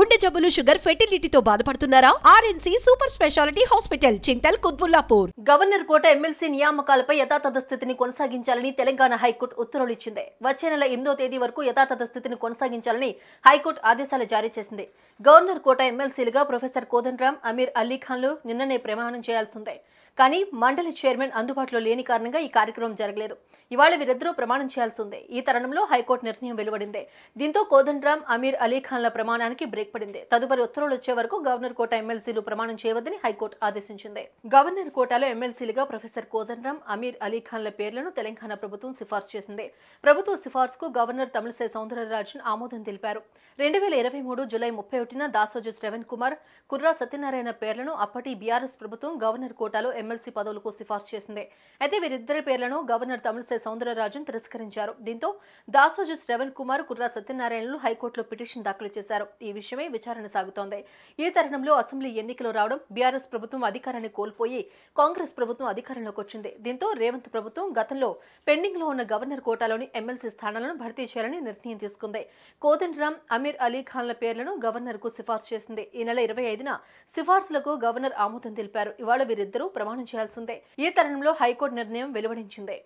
గుండె జబ్బులు, షుగర్, ఫెర్టిలిటీతో బాధపడుతున్నారా? RNC super speciality hospital, Chintal, Quthbullapur. Governor quota MLC నియామకాలపై యథాతథ స్థితిని కొనసాగించాలని తెలంగాణ హైకోర్టు ఉత్తర్వులు ఇచ్చింది. వచ్చే నెల 8వ తేదీ వరకు యథాతథ స్థితిని కొనసాగించాలని హైకోర్టు ఆదేశాలు జారీ చేసింది. గవర్నర్ కోట ఎమ్మెల్సీలుగా ప్రొఫెసర్ కోదండరాం, అమీర్ అలీ ఖాన్లు నిన్ననే ప్రమాణం చేయాల్సిందే. కానీ మండలి చైర్మన్ అందుబాటులో లేని కారణంగా ఈ కార్యక్రమం జరగలేదు. ఇవాళ వీరిద్దరూ ప్రమాణం చేయాల్సి ఉంది. ఈ తరుణంలో హైకోర్టు నిర్ణయం వెలువడింది. దీంతో కోదండరాం, అమీర్ అలీ ఖాన్ల ప్రమాణానికి బ్రేక్ పడింది. తదుపరి ఉత్తర్వులు వచ్చే వరకు గవర్నర్ కోట ఎమ్మెల్సీలు ప్రమాణం చేయవద్దని హైకోర్టు ఆదేశించింది. గవర్నర్ కోటాలో ఎమ్మెల్సీలుగా ప్రొఫెసర్ కోదండరాం, అమీర్ అలీ ఖాన్ల పేర్లను తెలంగాణ ప్రభుత్వం సిఫార్సు చేసింది. ప్రభుత్వ సిఫార్సుకు గవర్నర్ తమిళిసై సౌందరరాజన్ ఆమోదం తెలిపారు. 2023 జూలై 31న దాసోజు శ్రవణ్ కుమార్, కుర్రా సత్యనారాయణ పేర్లను అప్పటి బీఆర్ఎస్ ప్రభుత్వం గవర్నర్ కోటాలో ఎమ్మెల్సీ పదవులకు సిఫార్సు చేసింది. అయితే వీరిద్దరి పేర్లను గవర్నర్ తమిళిసై సౌందరరాజన్ తిరస్కరించారు. దీంతో దాసోజు శ్రవణ్ కుమార్, కుర్రా సత్యనారాయణలు హైకోర్టులో పిటిషన్ దాఖలు చేశారు. ఈ విషయమై విచారణ సాగుతోంది. ఈ తరుణంలో అసెంబ్లీ ఎన్నికలు రావడం, బీఆర్ఎస్ ప్రభుత్వం అధికారాన్ని కోల్పోయి కాంగ్రెస్ ప్రభుత్వం అధికారంలోకి వచ్చింది. దీంతో రేవంత్ ప్రభుత్వం గతంలో పెండింగ్ లో ఉన్న గవర్నర్ కోటాలోని ఎమ్మెల్సీ స్థానాలను భర్తీ చేయాలని నిర్ణయం తీసుకుంది. కోదండరాం, అమీర్ అలీ ఖాన్ల పేర్లను గవర్నర్ కు సిఫార్సు చేసింది. ఈ నెల 25న సిఫార్సులకు గవర్నర్ ఆమోదం తెలిపారు. ఇవాళ వీరిద్దరూ ప్రమాణం చేయాల్సిందే. ఈ తరుణంలో హైకోర్టు నిర్ణయం వెలువడించింది.